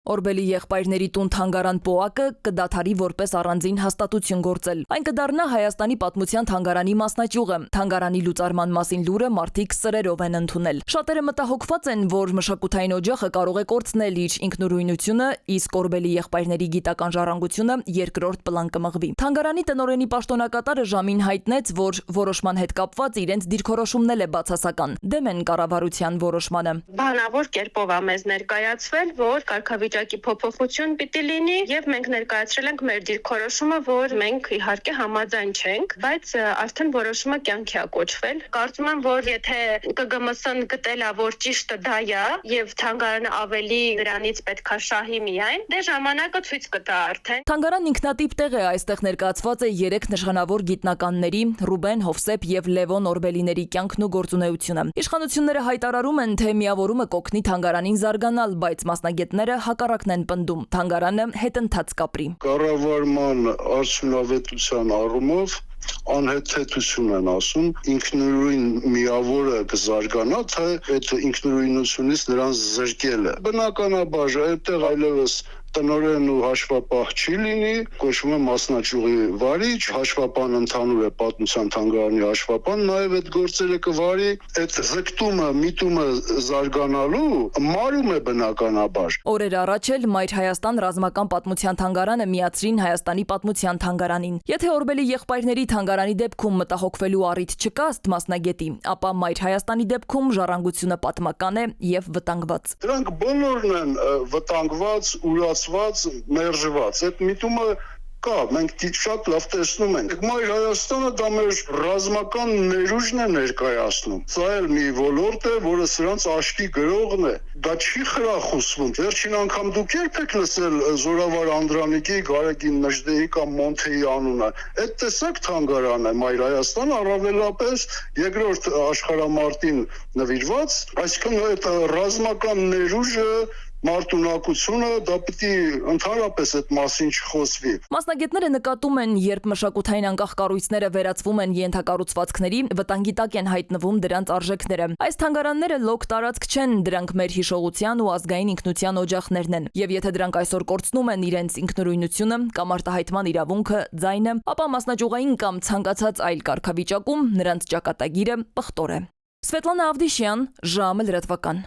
Օրբելի եղբայրների տուն թանգարան Պոակը կդադարի որպես առանձին հաստատություն գործել։ Այն կդառնա Հայաստանի պատմության թանգարանի մասնաճյուղը։ Թանգարանի լուծարման մասին լուրը մարդիկ սրերով են ընդունել։ Շատերը մտահոգված են, որ մշակութային օջախը կարող է կորցնել իր ինքնուրույնությունը, իսկ Օրբելի եղբայրների գիտական ժառանգությունը երկրորդ պլան կմղվի։ Թանգարանի տնօրենի պաշտոնակատարը ժամին հայտնեց, որ որոշման հետ կապված իրենց դիրքորոշումն է բացասական։ Դեմ են կառավարության որոշմանը։ Բանավոր կերպով է մեզ ներկայացվել, որ կարգավիճակի փոփոխություն պիտի լինի, եւ մենք ներկայացրել ենք մեր դիրքորոշումը, որ մենք իհարկե համաձայն չենք, բայց արդեն որոշումը կյանքի է կոչվել։ Կարծում եմ, որ եթե ԿԳՄՍ-ն գտելա, որ ճիշտը դա է եւ թանգարանը ավելի դրանից պետքա շահի միայն, դե ժամանակը ցույց կտա արդեն։ Թանգարան ինքնատիպ տեղ է, այստեղ ներկայացված է 3 նշանավոր գիտնականների՝ Ռուբեն, Հովսեփ եւ Լևոն Օրբելիների կյանքն ու գործունեությունը։ Իշխանությունները հայտարարում են, թե միավորումը կօգնի թանգարանին զարգանալ, բայց մասնագետները հակառակն են պնդում։ Թանգարանը հետընթաց կապրի։ Կառավարման արդյունավետության առումով անհեթեթություն են ասում, ինքնուրույն միավորը կզարգանա, թե այդ ինքնուրույնությունից նրան զրկելը։ Բնականաբար այդտեղ այլևս տնօրեն ու հաշվապահ չի լինի, կոչվում է մասնաճյուղի վարիչ, հաշվապահն ընդհանուր է պատմության թանգարանի հաշվապահ, նաև այդ գործերը կվարի, այդ զգտումը, միտումը զարգանալու մարում է բնականաբար։ Օրեր առաջ էլ Մայր Հայաստան ռազմական պատմության թանգարանը միացրին Հայաստանի պատմության թանգարանին։ Եթե Օրբելի եղբայրների թանգարանի դեպքում մտահոգվելու առիթ չկա ըստ մասնագետի, ապա Մայր Հայաստանի դեպքում ժառանգությունը պատմական է եւ վտանգված։ Դրանք բոլորն են վտանգված, ուրացված, մերժված։ Այդ միտումը կա, մենք շատ լավ տեսնում ենք։ Մայր Հայաստանը դա մեր ռազմական ներուժն է ներկայացնում։ Սա էլ մի ոլորտ է, որը սրանց աշկի գրողն է։ Դա չի խրախուսվում։ Վերջին անգամ դուք երբ եք լսել Զորավար Անդրանիկի, Գարեգին Նժդեի կամ Մոնթեի անունը։ Այդ տեսակ թանգարան է Մայր Հայաստանը, առավելապես երկրորդ աշխարհամարտին նվիրված, այսինքն այդ ռազմական ներուժը մարտունակությունը դա պիտի ընդհանրապես այդ մասին չխոսվի։ Մասնագետները նկատում են, երբ մշակութային անկախ կառույցները վերածվում են ենթակառուցվածքների, վտանգի տակ են հայտնվում դրանց արժեքները։ Այս թանգարանները լոկ տարածք չեն, դրանք մեր հիշողության ու ազգային ինքնության օջախներն են։ Եվ եթե դրանք այսօր կորցնում են իրենց ինքնուրույնությունը կամ արտահայտման իրավունքը, ձայնը, ապա մասնաճյուղային կամ ցանկացած այլ կարգավիճակում նրանց ճակատագիրը պղտոր է։ Սվետլանա Ավդիշյան, ժամը լրատվական։